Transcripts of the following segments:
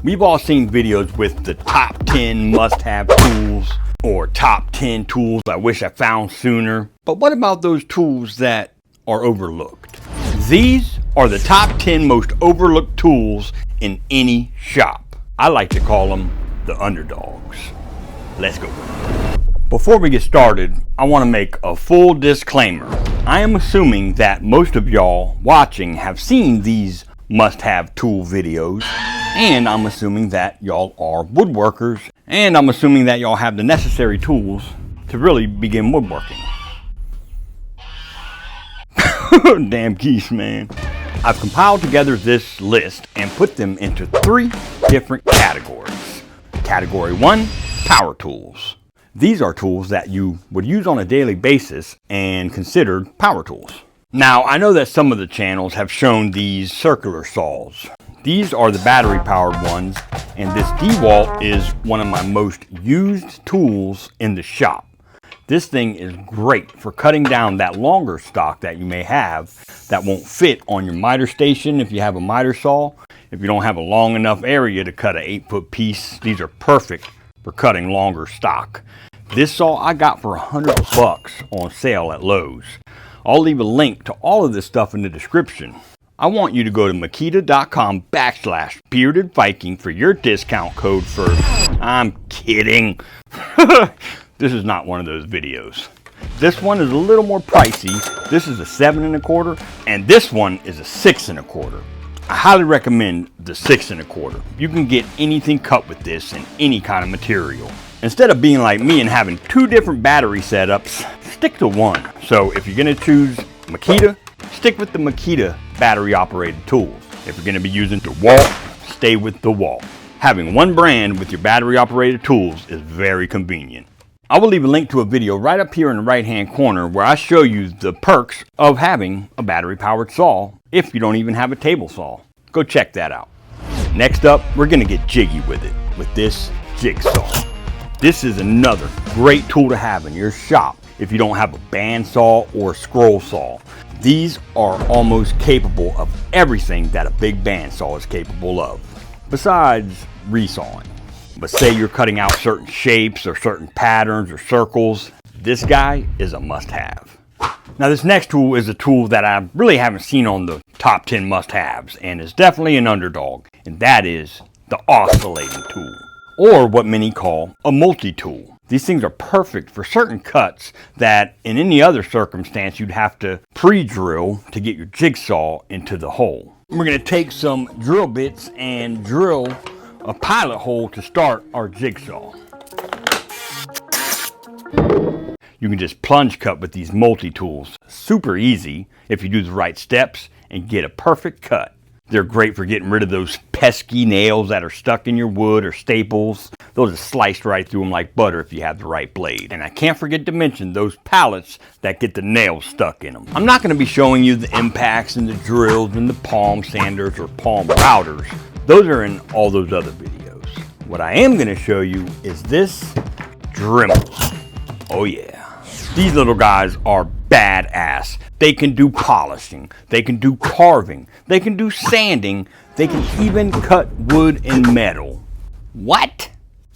We've all seen videos with the top 10 must-have tools or top 10 tools I wish I found sooner. But what about those tools that are overlooked? These are the top 10 most overlooked tools in any shop. I like to call them the underdogs. Let's go. Before we get started, I want to make a full disclaimer. I am assuming that most of y'all watching have seen these must-have tool videos, and I'm assuming that y'all are woodworkers, and I'm assuming that y'all have the necessary tools to really begin woodworking. Damn geese, man. I've compiled together this list and put them into 3 different categories. Category 1, power tools. These are tools that you would use on a daily basis and considered power tools. Now, I know that some of the channels have shown these circular saws. These are the battery powered ones, and this Dowel is one of my most used tools in the shop. This thing is great for cutting down that longer stock that you may have that won't fit on your miter station if you have a miter saw. If you don't have a long enough area to cut an 8-foot piece, these are perfect for cutting longer stock. This saw I got for $100 on sale at Lowe's. I'll leave a link to all of this stuff in the description. I want you to go to makita.com/beardedviking for your discount code for, I'm kidding. This is not one of those videos. This one is a little more pricey. This is a 7 1/4, and this one is a 6 1/4. I highly recommend the 6 1/4. You can get anything cut with this in any kind of material. Instead of being like me and having 2 different battery setups, stick to one. So if you're gonna choose Makita, stick with the Makita battery operated tools. If you're gonna be using DeWalt, stay with DeWalt. Having one brand with your battery operated tools is very convenient. I will leave a link to a video right up here in the right hand corner where I show you the perks of having a battery powered saw if you don't even have a table saw. Go check that out. Next up, we're gonna get jiggy with it with this jigsaw. This is another great tool to have in your shop if you don't have a bandsaw or scroll saw. These are almost capable of everything that a big bandsaw is capable of, besides resawing. But say you're cutting out certain shapes or certain patterns or circles, this guy is a must-have. Now this next tool is a tool that I really haven't seen on the top 10 must-haves, and is definitely an underdog, and that is the oscillating tool, or what many call a multi-tool. These things are perfect for certain cuts that in any other circumstance you'd have to pre-drill to get your jigsaw into the hole. We're going to take some drill bits and drill a pilot hole to start our jigsaw. You can just plunge cut with these multi-tools. Super easy if you do the right steps and get a perfect cut. They're great for getting rid of those pesky nails that are stuck in your wood or staples. Those are sliced right through them like butter if you have the right blade. And I can't forget to mention those pallets that get the nails stuck in them. I'm not going to be showing you the impacts and the drills and the palm sanders or palm routers. Those are in all those other videos. What I am going to show you is this Dremel. Oh yeah. These little guys are badass. They can do polishing, they can do carving, they can do sanding, they can even cut wood and metal. What?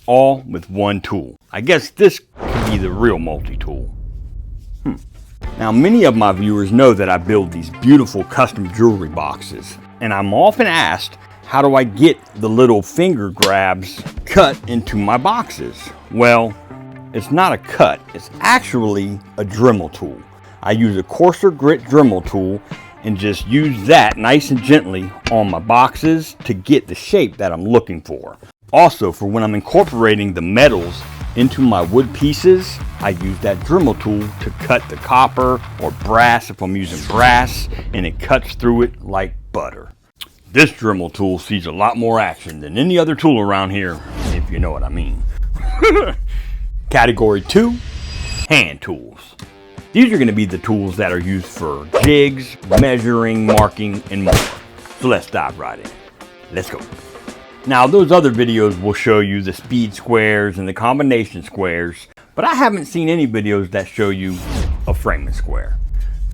All with one tool. I guess this could be the real multi-tool. Now many of my viewers know that I build these beautiful custom jewelry boxes, and I'm often asked, how do I get the little finger grabs cut into my boxes? Well, it's not a cut, it's actually a Dremel tool. I use a coarser grit Dremel tool and just use that nice and gently on my boxes to get the shape that I'm looking for. Also, for when I'm incorporating the metals into my wood pieces, I use that Dremel tool to cut the copper or brass if I'm using brass, and it cuts through it like butter. This Dremel tool sees a lot more action than any other tool around here, if you know what I mean. Category 2, hand tools. These are going to be the tools that are used for jigs, measuring, marking, and more. So let's dive right in. Let's go. Now those other videos will show you the speed squares and the combination squares, but I haven't seen any videos that show you a framing square.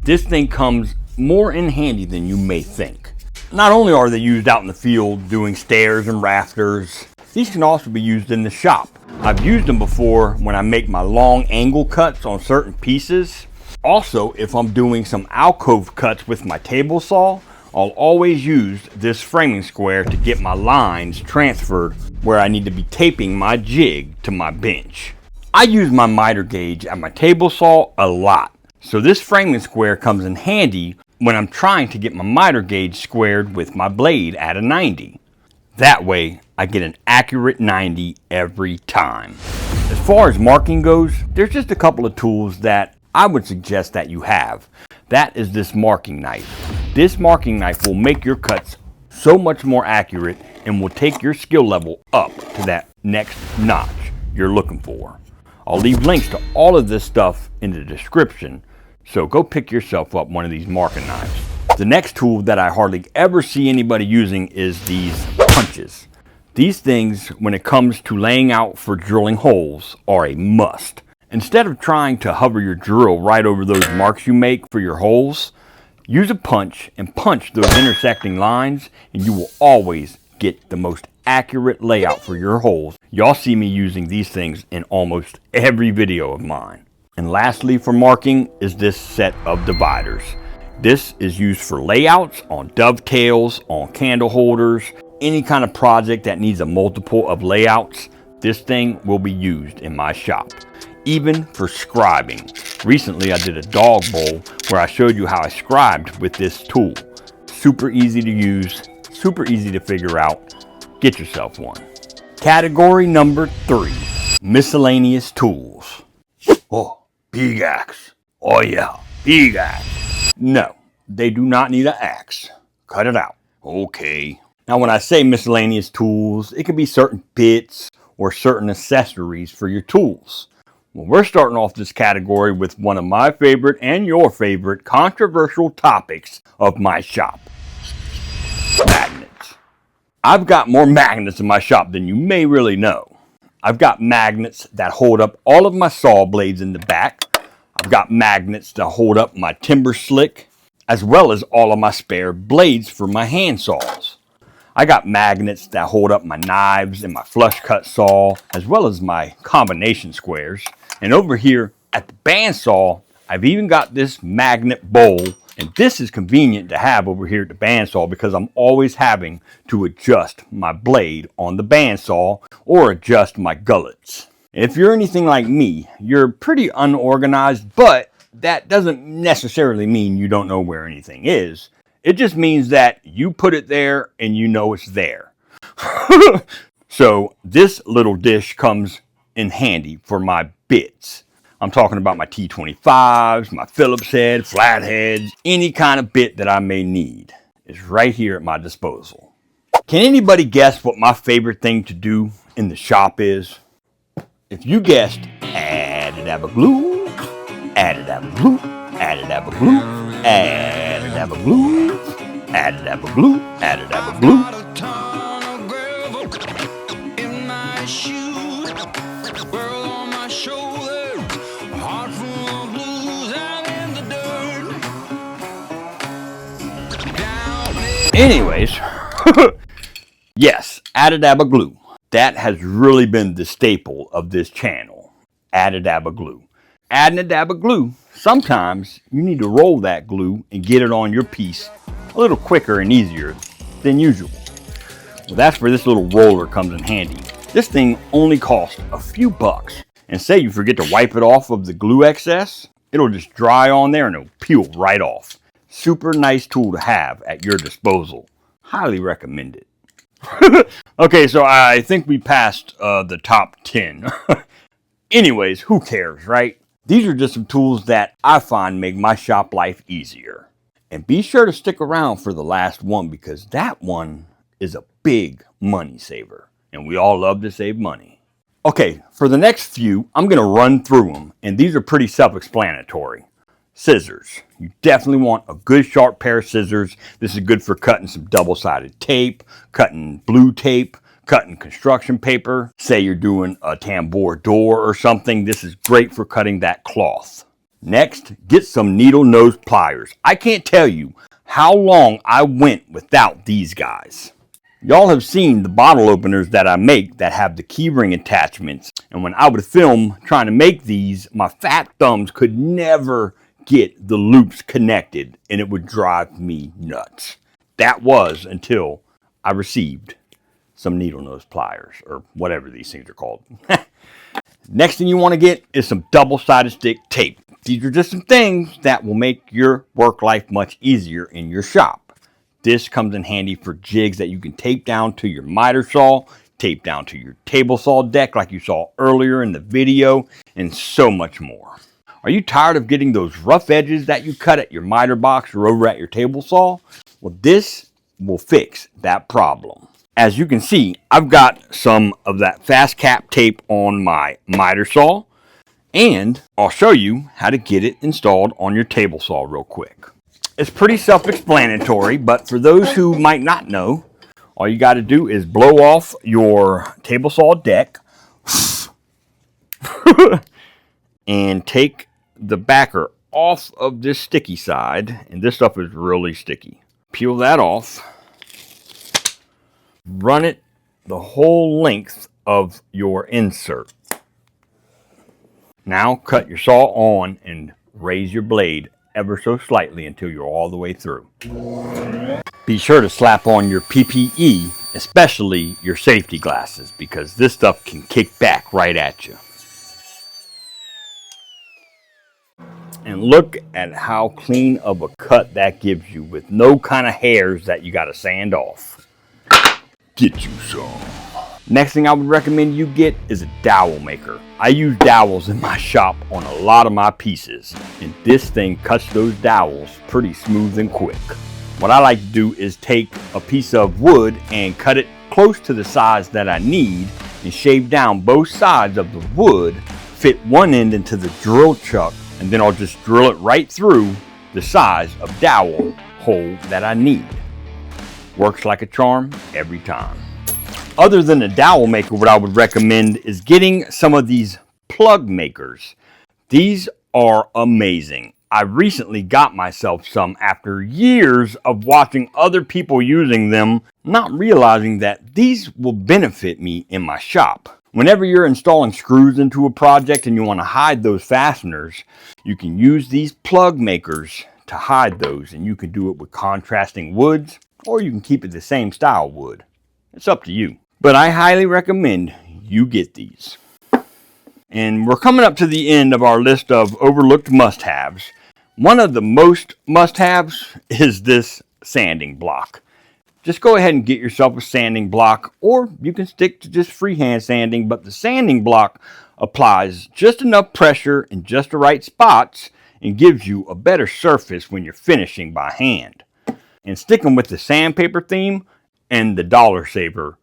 This thing comes more in handy than you may think. Not only are they used out in the field doing stairs and rafters, these can also be used in the shop. I've used them before when I make my long angle cuts on certain pieces. Also, if I'm doing some alcove cuts with my table saw, I'll always use this framing square to get my lines transferred where I need to be taping my jig to my bench. I use my miter gauge at my table saw a lot, so this framing square comes in handy when I'm trying to get my miter gauge squared with my blade at a 90. That way, I get an accurate 90 every time. As far as marking goes, there's just a couple of tools that I would suggest that you have. That is this marking knife. This marking knife will make your cuts so much more accurate and will take your skill level up to that next notch you're looking for. I'll leave links to all of this stuff in the description, so go pick yourself up one of these marking knives. The next tool that I hardly ever see anybody using is these punches. These things, when it comes to laying out for drilling holes, are a must. Instead of trying to hover your drill right over those marks you make for your holes, use a punch and punch those intersecting lines, and you will always get the most accurate layout for your holes. Y'all see me using these things in almost every video of mine. And lastly for marking is this set of dividers. This is used for layouts on dovetails, on candle holders, any kind of project that needs a multiple of layouts. This thing will be used in my shop. Even for scribing. Recently I did a dog bowl where I showed you how I scribed with this tool. Super easy to use, super easy to figure out. Get yourself one. Category number 3, miscellaneous tools. Oh, big axe. Oh yeah, big axe. No, they do not need an axe. Cut it out. Okay. Now when I say miscellaneous tools, it can be certain bits or certain accessories for your tools. Well, we're starting off this category with one of my favorite and your favorite controversial topics of my shop. Magnets. I've got more magnets in my shop than you may really know. I've got magnets that hold up all of my saw blades in the back. I've got magnets that hold up my timber slick, as well as all of my spare blades for my hand saws. I got magnets that hold up my knives and my flush cut saw, as well as my combination squares. And over here at the bandsaw, I've even got this magnet bowl. And this is convenient to have over here at the bandsaw because I'm always having to adjust my blade on the bandsaw or adjust my gullets. If you're anything like me, you're pretty unorganized, but that doesn't necessarily mean you don't know where anything is. It just means that you put it there and you know it's there. So this little dish comes in handy for my bits. I'm talking about my T25s, my Phillips head, flatheads, any kind of bit that I may need is right here at my disposal. Can anybody guess what my favorite thing to do in the shop is? If you guessed, add-a-dab-a-glue, add-a-dab-a-glue, add-a-dab-a-glue, add-a-dab-a-glue, add-a-dab-a-glue, add-a-dab-a-glue. Anyways, yes, add-a-dab-a-glue. That has really been the staple of this channel. Add-a-dab-a-glue. Adding a dab of glue, sometimes you need to roll that glue and get it on your piece a little quicker and easier than usual. Well, that's where this little roller comes in handy. This thing only costs a few bucks. And say you forget to wipe it off of the glue excess, it'll just dry on there and it'll peel right off. Super nice tool to have at your disposal. Highly recommend it. Okay, so I think we passed the top 10. Anyways, who cares, right? These are just some tools that I find make my shop life easier. And be sure to stick around for the last one because that one is a big money saver. And we all love to save money. Okay, for the next few, I'm going to run through them. And these are pretty self-explanatory. Scissors. You definitely want a good sharp pair of scissors. This is good for cutting some double-sided tape, cutting blue tape, cutting construction paper. Say you're doing a tambour door or something. This is great for cutting that cloth. Next, get some needle nose pliers. I can't tell you how long I went without these guys. Y'all have seen the bottle openers that I make that have the keyring attachments. And when I would film trying to make these, my fat thumbs could never get the loops connected and it would drive me nuts. That was until I received some needle nose pliers, or whatever these things are called. Next thing you want to get is some double-sided stick tape. These are just some things that will make your work life much easier in your shop. This comes in handy for jigs that you can tape down to your miter saw, tape down to your table saw deck like you saw earlier in the video, and so much more. Are you tired of getting those rough edges that you cut at your miter box or over at your table saw? Well, this will fix that problem. As you can see, I've got some of that fast cap tape on my miter saw, and I'll show you how to get it installed on your table saw real quick. It's pretty self-explanatory, but for those who might not know, all you got to do is blow off your table saw deck and take the backer off of this sticky side, and this stuff is really sticky. Peel that off, run it the whole length of your insert. Now cut your saw on and raise your blade ever so slightly until you're all the way through. Be sure to slap on your PPE, especially your safety glasses, because this stuff can kick back right at you. And look at how clean of a cut that gives you with no kind of hairs that you got to sand off. Get you some. Next thing I would recommend you get is a dowel maker. I use dowels in my shop on a lot of my pieces, and this thing cuts those dowels pretty smooth and quick. What I like to do is take a piece of wood and cut it close to the size that I need and shave down both sides of the wood, fit one end into the drill chuck, and then I'll just drill it right through the size of dowel hole that I need. Works like a charm every time. Other than a dowel maker, what I would recommend is getting some of these plug makers. These are amazing. I recently got myself some after years of watching other people using them, not realizing that these will benefit me in my shop. Whenever you're installing screws into a project and you want to hide those fasteners, you can use these plug makers to hide those, and you can do it with contrasting woods, or you can keep it the same style wood. It's up to you. But I highly recommend you get these. And we're coming up to the end of our list of overlooked must-haves. One of the most must-haves is this sanding block. Just go ahead and get yourself a sanding block, or you can stick to just freehand sanding, but the sanding block applies just enough pressure in just the right spots and gives you a better surface when you're finishing by hand. And sticking with the sandpaper theme and the dollar saver,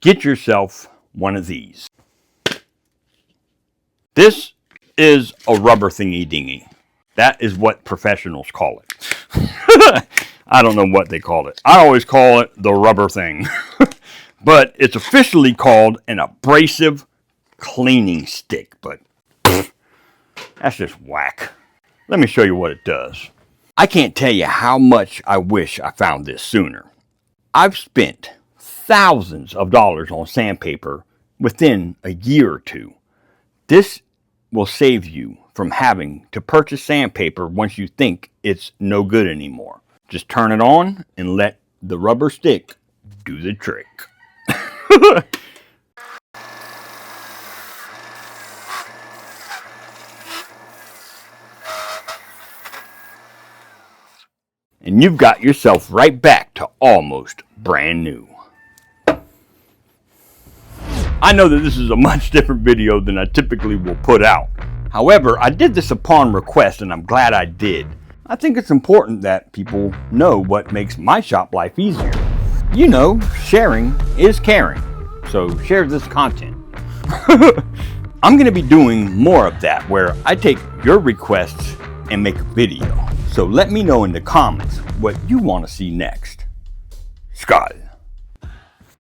get yourself one of these. This is a rubber thingy dingy. That is what professionals call it. I don't know what they call it. I always call it the rubber thing. But it's officially called an abrasive cleaning stick. But that's just whack. Let me show you what it does. I can't tell you how much I wish I found this sooner. I've spent thousands of dollars on sandpaper within a year or two. This will save you from having to purchase sandpaper once you think it's no good anymore. Just turn it on and let the rubber stick do the trick. And you've got yourself right back to almost brand new. I know that this is a much different video than I typically will put out. However, I did this upon request, and I'm glad I did. I think it's important that people know what makes my shop life easier. You know, sharing is caring. So share this content. I'm going to be doing more of that, where I take your requests and make a video. So let me know in the comments what you want to see next. Scott.